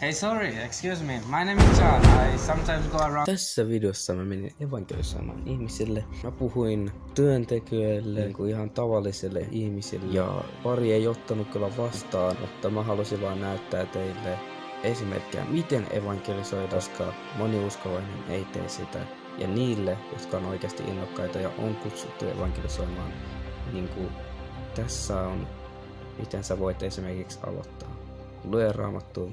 Hey, sorry, excuse me. My name is John. I sometimes go around. Tässä videossa mä menin evankelisoimaan ihmisille. Mä puhuin työntekijöille, niin kuin ihan tavallisille ihmisille. Ja pari ei ottanut kyllä vastaan, mutta mä halusin vaan näyttää teille esimerkkejä, miten evankelisoida, koska moni uskovainen ei tee sitä. Ja niille, jotka on oikeasti innokkaita ja on kutsuttu evankelisoimaan, niin kuin tässä on, miten sä voit esimerkiksi aloittaa. Lue Raamattua,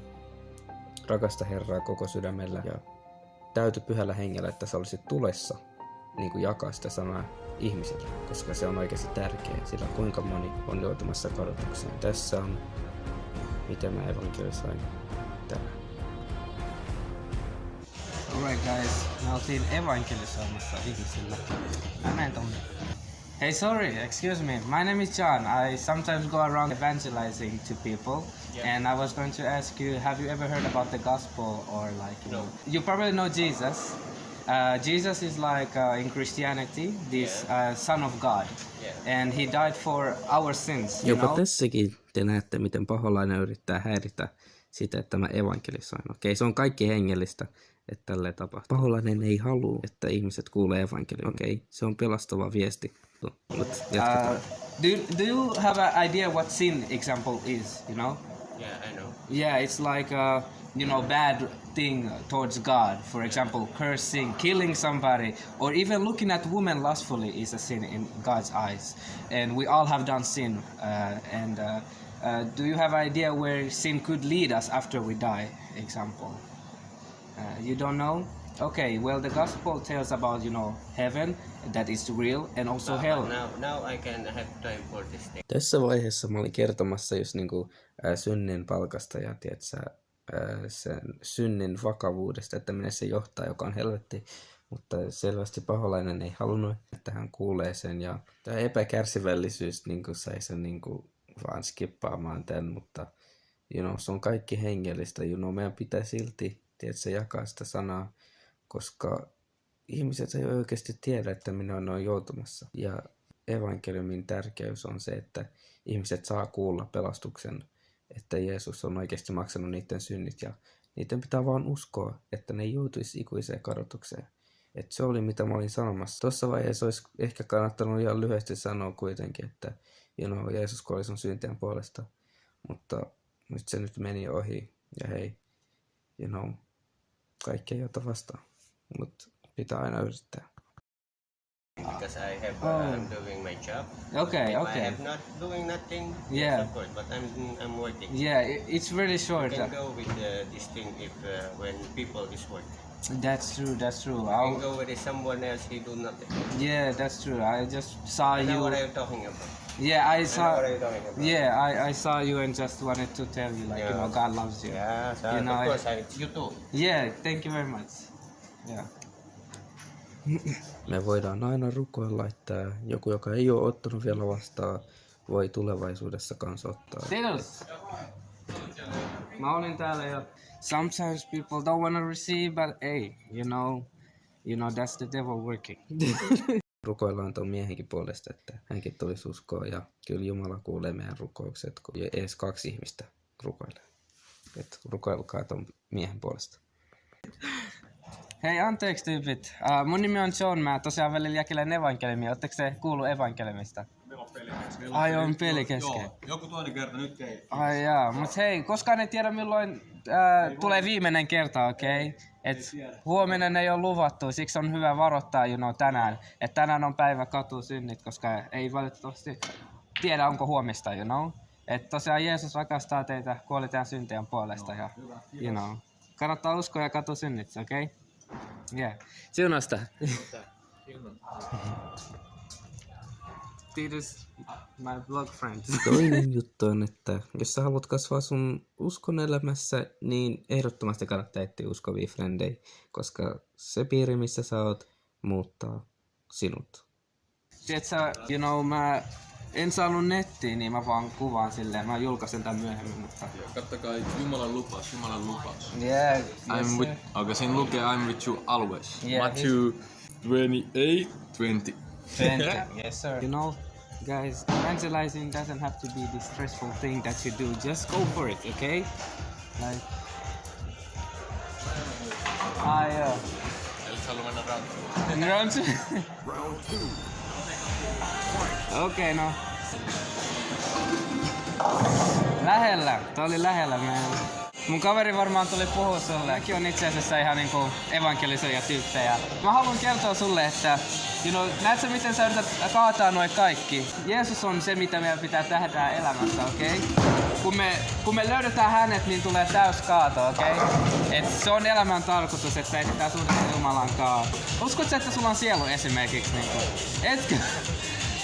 rakasta Herraa koko sydämellä ja täyty Pyhällä Hengellä, että sä olisit tulessa niin kuin jakaa sitä sanaa ihmisille, koska se on oikeasti tärkeää, sillä kuinka moni on joutumassa kadotukseen. Tässä on, miten mä evankelisoin tänään. Alright guys, mä oltiin evankelisoimassa ihmisille. Mä menen tonne. Hey, sorry, excuse me. My name is John. I sometimes go around evangelizing to people. Yeah. And I was going to ask you, have you ever heard about the gospel or like, No. You probably know Jesus. Jesus is like in Christianity, this son of God. Yeah. And he died for our sins, you Jopa know? tässäkin te näette, miten paholainen yrittää häiritä sitä, että mä evankelisoin. Okei, se on kaikki hengellistä, että tälleen tapahtuu. Paholainen ei halua, että ihmiset kuulee evankeliumia. Okei, se on pelastava viesti. Mutta jatketaan. Do you have an idea what sin example is, you know? Yeah, I know. Yeah, it's like a, bad thing towards God. For example, cursing, killing somebody, or even looking at women lustfully is a sin in God's eyes. And we all have done sin. Do you have an idea where sin could lead us after we die? Example. You don't know? Okay, well, the gospel tells about, heaven, that is real, and also hell. Now I can have time for this thing. Tässä vaiheessa mä olin kertomassa just niinku synnin palkasta ja sen synnin vakavuudesta, että minne se johtaa, joka on helvetti. Mutta selvästi paholainen ei halunnut, että hän kuulee sen. Ja tämä epäkärsivällisyys niinku sai sen niinku vaan skippaamaan tämän, mutta se on kaikki hengellistä. Meidän pitää silti jakaa sitä sanaa, koska ihmiset ei oikeasti tiedä, että minä on joutumassa. Ja evankeliumin tärkeys on se, että ihmiset saa kuulla pelastuksen, että Jeesus on oikeasti maksanut niiden synnit ja niiden pitää vaan uskoa, että ne ei joutuisi ikuiseen kadotukseen. Että se oli mitä mä olin sanomassa. Tuossa vaiheessa olisi ehkä kannattanut ihan lyhyesti sanoa kuitenkin, että Jeesus kuoli sun syntien puolesta, mutta nyt se nyt meni ohi ja hei, kaikki ei ota vastaan, mutta pitää aina yrittää. Because I have, I'm doing my job. Okay, If okay. I am not doing nothing, Yeah. yes, of course, but I'm working. Yeah, it's really short. You can go with this thing if when people is working. That's true, that's true. You can go with someone else, he do nothing. Yeah, that's true. I just saw I know you. what I'm talking about. Yeah, I I saw. know what I'm talking about. Yeah, I saw you and just wanted to tell you, like, Yeah. God loves you. Yeah, so You know, of course, you too. Yeah, thank you very much. Yeah. Me voidaan aina rukoilla, että joku, joka ei ole ottanut vielä vastaan, voi tulevaisuudessa kanssa ottaa. Tittles. Mä olin täällä ja sometimes people don't want to receive, but hey, that's the devil working. Rukoillaan tuon miehenkin puolesta, että hänkin tulisi uskoa ja kyllä Jumala kuulee meidän rukoukset, kun edes 2 ihmistä rukoilee. Että rukoilkaa tuon miehen puolesta. Hei, anteeksi tyypit. Mun nimi on John, mä tosiaan välillä jakelen evankeliumia. Ootteko te kuullut evankeliumista? Meillä on peli kesken. Ai, on peli kesken. Joo, joku toinen kerta nyt ei. Ai jaa, mut hei, koskaan ei tiedä milloin tulee viimeinen kerta, okei? Et huominen ei ole luvattu, siksi on hyvä varoittaa tänään. Että tänään on päivä katua synnit, koska ei valitettavasti tiedä onko huomista, Että tosiaan Jeesus rakastaa teitä, kuoli teidän syntien puolesta ja, kannattaa uskoa ja katua synnit, okei? Yeah. Siunasta. Titus, my blog friend. Toinen juttu on, että jos sä haluat kasvaa sun uskon elämässä, niin ehdottomasti kannattaa etsiä uskovia frendejä, koska se piiri, missä sä oot, muuttaa sinut. Tiedätkö, mä en saanut nettiin, niin mä vaan kuvaan silleen. Mä julkaisen tän myöhemmin, mutta... Kattokaa Jumalan lupaus, Jumalan lupaus. Yeah, Okay, siinä lukee I'm with you always. Yeah, Matthew 28:20. 20. Yes, sir. Guys, evangelizing doesn't have to be this stressful thing that you do. Just go for it, okay? Like, Ai joo. Eli sä haluat mennä round Round 2. Okei, no. Lähellä. Tää oli lähellä meillä. Mun kaveri varmaan tuli puhua sulle. Mäkin on itse asiassa ihan niinku evankelisoja tyyppejä. Mä haluan kertoa sulle, että näet sä miten sä yrität kaataa noi kaikki? Jeesus on se, mitä meidän pitää tehdä elämässä, okei? Kun me löydetään hänet, niin tulee täys kaato, okei? Et se on elämän tarkoitus, että sä etsitään suhdetta Jumalan kanssa. Uskotko, että sulla on sielu esimerkiksi? Niinku? Etkö?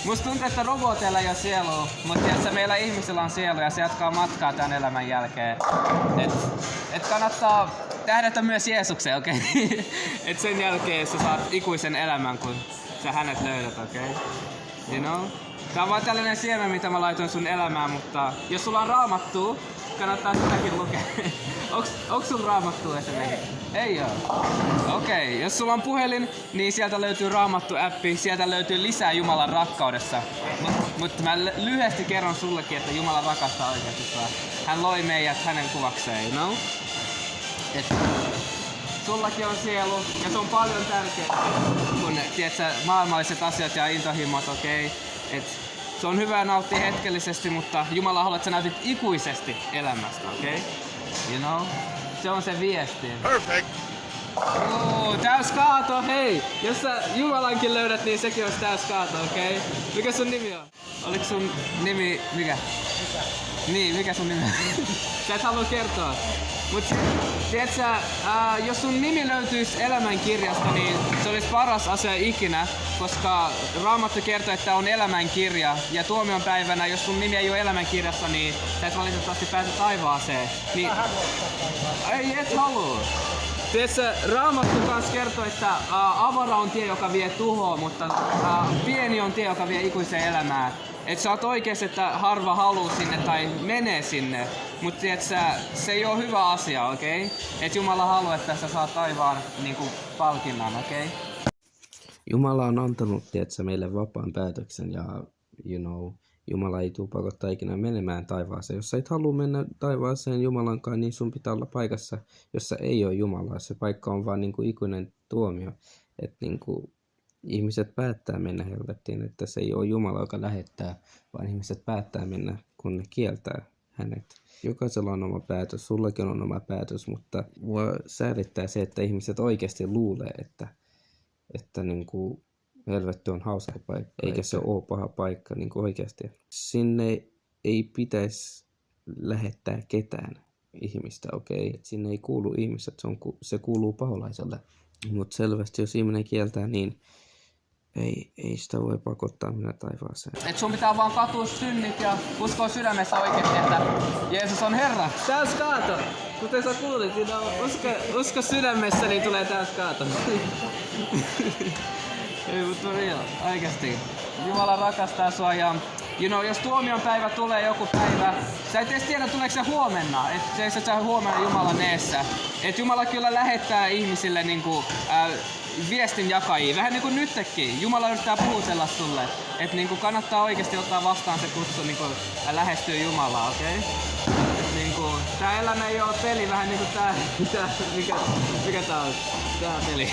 Musta tuntuu, että roboteilla ei ole sielua, mutta tiedätkö, meillä ihmisillä on sielu ja se jatkaa matkaa tämän elämän jälkeen. Et kannattaa tähdätä myös Jeesukseen, okei? Okay? Et sen jälkeen sä saat ikuisen elämän, kun sä hänet löydät, okei? Okay? You know? Tää on vaan tällainen siemen, mitä mä laitoin sun elämään, mutta jos sulla on Raamattua, kannattaa sitäkin lukea. Onks sulla Raamattua esimerkiksi? Ei oo. Okei, jos sulla on puhelin, niin sieltä löytyy Raamattu-appi, sieltä löytyy lisää Jumalan rakkaudessa. Mutta mä lyhyesti kerron sullekin, että Jumala rakastaa oikeasti sua. Hän loi meidät hänen kuvakseen, you know? Et sullakin on sielu ja se on paljon tärkeää kuin tiedätkö, maailmalliset asiat ja intohimot, okei? Okay? Se on hyvä nauttia hetkellisesti, mutta Jumala haluaa, että sä nautit ikuisesti elämästä, okei? Okay? You know? Se on se viesti. Perfect. Täys kaato, hei! Jos sä Jumalankin löydät, niin sekin olisi täys kaato, okei? Okay? Mikä sun nimi on? Oliko sun nimi... Mikä? Niin, mikä sun nimi on? Sä et halua kertoa. Mut tiedätkö, jos sun nimi löytyisi elämänkirjasta, niin se olisi paras asia ikinä, koska Raamattu kertoo, että on elämänkirja ja tuomion päivänä, jos sun nimi ei ole elämänkirjassa, niin sä et valitettavasti pääse taivaaseen. Niin... Ei et halua. Tiedätkö, Raamattu kanssa kertoo, että avara on tie, joka vie tuhoa, mutta pieni on tie, joka vie ikuiseen elämään. Et sä oot oikees, että harva haluu sinne tai menee sinne, mutta se ei ole hyvä asia, okei? Okay? Et Jumala haluaa, että sä saat taivaan niinku palkinnan, okei? Okay? Jumala on antanut, tiedätkö, meille vapaan päätöksen ja Jumala ei tule pakottaa ikinä menemään taivaaseen. Jos sä et halua mennä taivaaseen Jumalan kanssa, niin sun pitää olla paikassa, jossa ei ole Jumalaa. Se paikka on vaan niinku ikuinen tuomio. Että niinku, ihmiset päättää mennä helvettiin, että se ei ole Jumala, joka lähettää, vaan ihmiset päättää mennä, kun ne kieltää hänet. Jokaisella on oma päätös, sullakin on oma päätös, mutta mua säädittää se, että ihmiset oikeasti luulee, että niinku helvetti on hauska paikka, eikä se ole paha paikka niin oikeasti. Sinne ei pitäisi lähettää ketään ihmistä, okei? Okay? Sinne ei kuulu ihmiset, se kuuluu paholaiselle. Mutta selvästi, jos ihminen kieltää, niin ei sitä voi pakottaa mennä taivaaseen. Et sun pitää vaan katua synnit ja uskoa sydämessä oikeesti, että Jeesus on Herra. Täys kaato! Kuten sä kuulit, usko sydämessä, niin tulee täys kaato. Ei, mutta real, oikeesti. Jumala rakastaa sua ja jos tuomion päivä tulee joku päivä, sä et edes tiedä tuleeko se huomenna, että seisot sä huomenna Jumalan eessä. Et Jumala kyllä lähettää ihmisille viestin jakajia, vähän niinku nytkin. Jumala yrittää puhutella sulle, että kannattaa oikeesti ottaa vastaan se kutsu lähestyä Jumalaa, okei? Okay? Tää elämä ei oo peli, vähän niinku mikä tää on? Tää peli.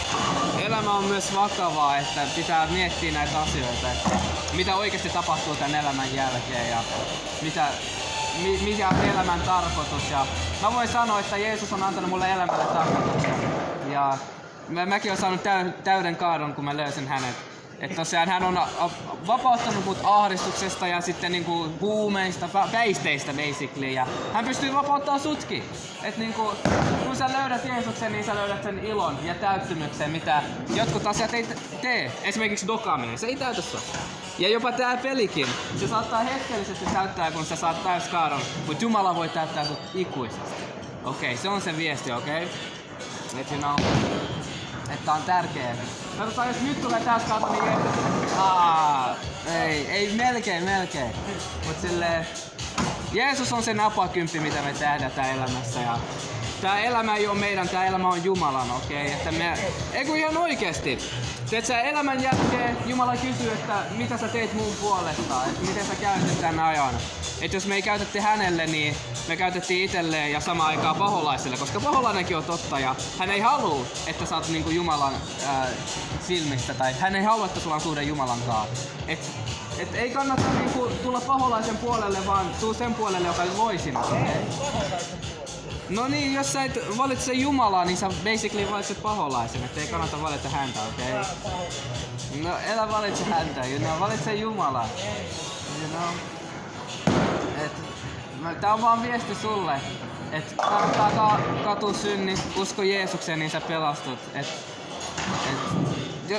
Elämä on myös vakavaa, että pitää miettiä näitä asioita, että mitä oikeesti tapahtuu tän elämän jälkeen ja mikä on elämän tarkoitus. Ja mä voin sanoa, että Jeesus on antanut mulle elämälle tarkoituksen. Ja mäkin olen saanut täyden kaadon, kun mä löysin hänet. Että tosiaan hän on vapauttanut mut ahdistuksesta ja sitten huumeista, päisteistä basically. Ja hän pystyy vapauttamaan sutkin. Että kun sä löydät Jeesuksen, niin sä löydät sen ilon ja täyttymyksen, mitä jotkut asiat ei tee. Esimerkiksi dokaaminen, se ei täytä sua. Ja jopa tää pelikin, se saattaa hetkellisesti täyttää, kun sä saat täyskaadon. Mut Jumala voi täyttää sut ikuisesti. Okei, se on se viesti, okei? Että että on tärkeä. Katsotaan, jos nyt tulee täys kaato, niin ei melkein. Mut silleen, Jeesus on se napakymppi, mitä me tehdään elämässä. Ja tää elämä ei oo meidän, tää elämä on Jumalan, okei? Että kun ihan oikeesti. Tiedätkö, elämän jälkeen Jumala kysyy, että mitä sä teet mun puolesta, että miten sä käytät tän ajan. Että jos me ei käytätte hänelle, niin me käytettiin itselleen ja samaan aikaan paholaiselle, koska paholainenkin on totta ja hän ei halua, että sä oot niinku Jumalan silmistä tai hän ei halua, että sulla on suhde Jumalan kanssa. Et ei kannata niinku tulla paholaisen puolelle, vaan tuu sen puolelle, joka loi sinut. Okay? No niin, jos sä et valitse Jumalaa, niin sä basically valitset paholaisen, et ei kannata valita häntä, okei? Okay? No älä valitse häntä, valitse Jumalaa. Tää on vaan viesti sulle, että kannattaa katua synnit, usko Jeesukseen, niin sä pelastut.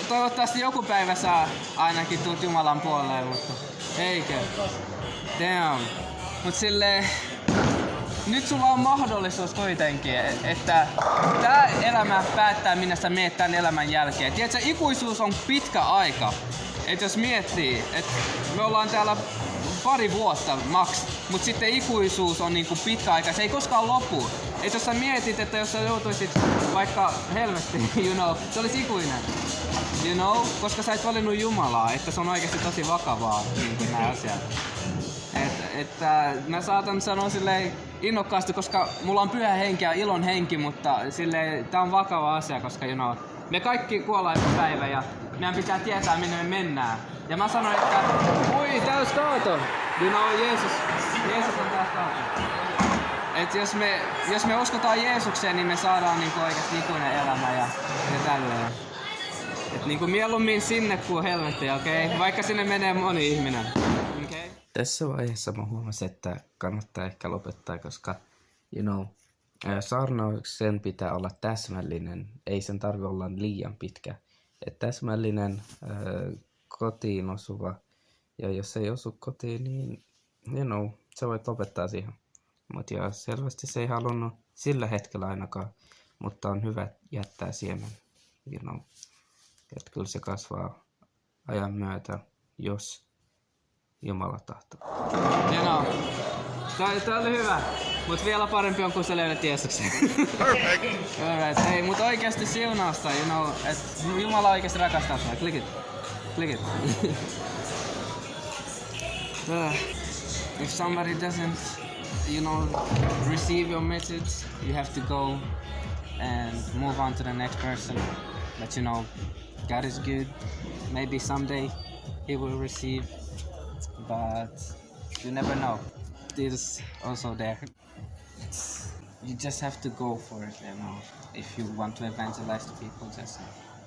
Toivottavasti joku päivä sä ainakin tulet Jumalan puolelle, mutta eikö? Damn. Mut silleen, nyt sulla on mahdollisuus kuitenkin, että tää elämä päättää, minne sä meet tän elämän jälkeen. Tiedätkö, ikuisuus on pitkä aika. Et jos miettii, että me ollaan täällä pari vuotta maks, mut sitten ikuisuus on niinku pitkä aika, se ei koskaan lopu. Et jos sä mietit, että jos sä joutuisit vaikka helvettiin, se olisi ikuinen. Koska sä et valinnut Jumalaa, että se on oikeasti tosi vakavaa niin nämä asiat. Että mä saatan sanoa silleen innokkaasti, koska mulla on pyhä henki ja ilon henki, mutta silleen tää on vakava asia, koska me kaikki kuollaan joku päivä ja meidän pitää tietää minne me mennään. Ja mä sanoin, että täys kaato! Jeesus on taas kaato. Et jos me uskotaan Jeesukseen, niin me saadaan niinku oikeasti ikuinen elämä ja tälleen. Et niinku mieluummin sinne kuin helvettiin, okei? Okay? Vaikka sinne menee moni ihminen. Okay? Tässä vaiheessa mä huomasin, että kannattaa ehkä lopettaa, koska saarnauksen pitää olla täsmällinen, ei sen tarvitse olla liian pitkä. Et täsmällinen, kotiin osuva, ja jos ei osu kotiin, niin sä voit lopettaa siihen. Mutta selvästi se ei halunnut sillä hetkellä ainakaan, mutta on hyvä jättää siemen. Että kyllä se kasvaa ajan myötä, jos Jumala tahtoo. Tää oli hyvä, mut vielä parempi on, kun sä löydät Jeesuksen. Alright, hei, mut oikeasti siunausta, että Jumala oikeasti rakastaa sinua. Click it. If somebody doesn't, receive your message, you have to go and move on to the next person. But God is good. Maybe someday he will receive, but you never know. It is also there. You just have to go for it, if you want to evangelize to people,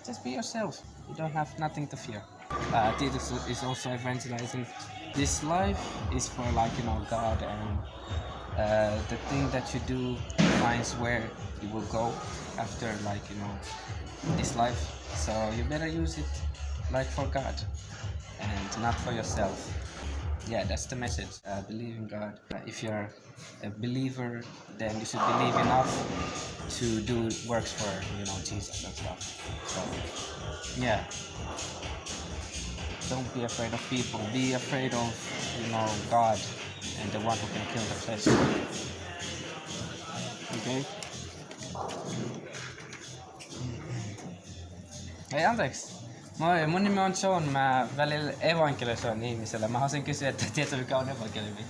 just be yourself. You don't have nothing to fear. Titus is also evangelizing. This life is for God, and the thing that you do defines where you will go after this life. So you better use it for God and not for yourself. Yeah, that's the message. Believe in God. If you're a believer, then you should believe enough to do works for Jesus and stuff. So yeah, don't be afraid of people. Be afraid of God and the one who can kill the flesh. Okay. Hei, anteeksi. Moi, mun nimi on John. Mä välillä evankelisoin ihmiselle. Mä haluaisin kysyä, että tiedätkö mikä on evankeliumi?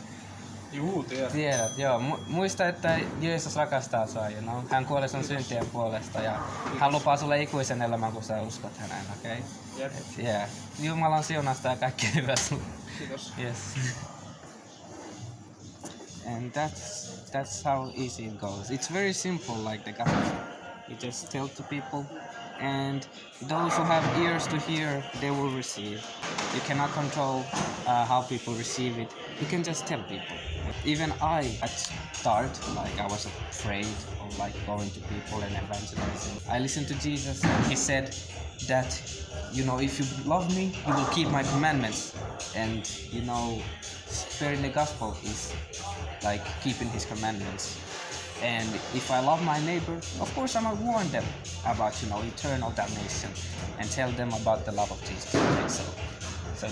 Juu, tiedät. Tiedät, joo. Muista, että Jeesus rakastaa sua, Hän kuoli sun syntien puolesta ja hän lupaa sulle ikuisen elämän, kun sä uskot häneen, okei? Jep. Yeah. Jumalan siunasta ja kaikki hyvää sulle. Kiitos. Yes. And that's how easy it goes. It's very simple, like the gospel. You just tell to people, and those who have ears to hear, they will receive. You cannot control how people receive it. You can just tell people. Even I, at start, I was afraid of going to people and evangelizing. I listened to Jesus, and he said that, if you love me, you will keep my commandments. And, spreading the gospel is keeping his commandments. And if I love my neighbor, of course I'm gonna warn them about, eternal damnation and tell them about the love of Jesus. Okay, so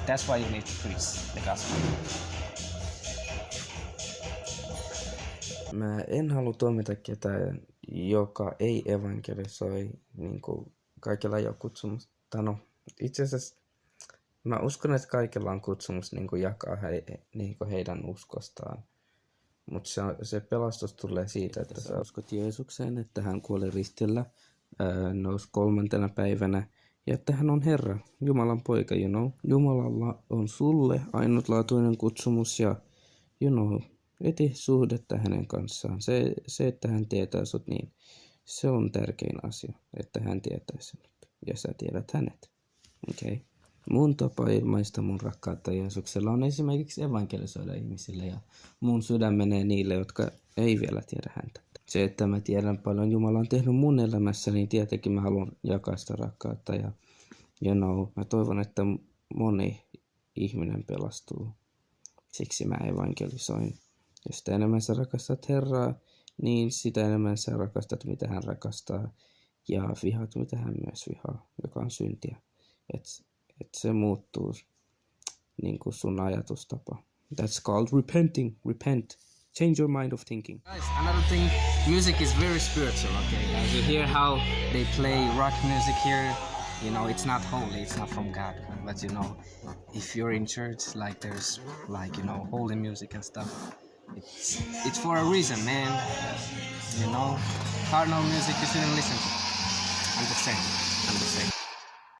that's why you need to preach the gospel. Mä en halua tuomita ketään, joka ei evankelisoi, kaikilla ei ole kutsumusta. Itse asiassa mä uskon, että kaikilla on kutsumus jakaa heidän uskostaan. Mutta se pelastus tulee siitä, että sä uskot Jeesukseen, että hän kuoli ristillä, nousi 3. päivänä ja että hän on Herra, Jumalan poika, you know. Jumalalla on sulle ainutlaatuinen kutsumus ja, you know, eti suhdetta hänen kanssaan. Se, että hän tietää sut, niin se on tärkein asia, että hän tietää sinut ja sä tiedät hänet. Okay. Mun tapa ilmaista mun rakkautta Jeesuksella on esimerkiksi evankelisoida ihmisille ja mun sydän menee niille, jotka ei vielä tiedä häntä. Se, että mä tiedän paljon Jumala on tehnyt mun elämässä, niin tietenkin mä haluan jakaa sitä rakkautta ja you know, mä toivon, että moni ihminen pelastuu. Siksi mä evankelisoin. Ja sitä enemmän sä rakastat Herraa, niin sitä enemmän sä rakastat, mitä hän rakastaa ja vihaat, mitä hän myös vihaa, joka on syntiä. Että se muuttuu niin kuin sun ajatustapa. That's called repenting. Repent. Change your mind of thinking. Guys, another thing, music is very spiritual, okay? As you hear how they play rock music here, you know, it's not holy, it's not from God. But you know, if you're in church, like there's like, you know, holy music and stuff, it's for a reason, man. You know, carnal music you shouldn't listen to. I'm just saying.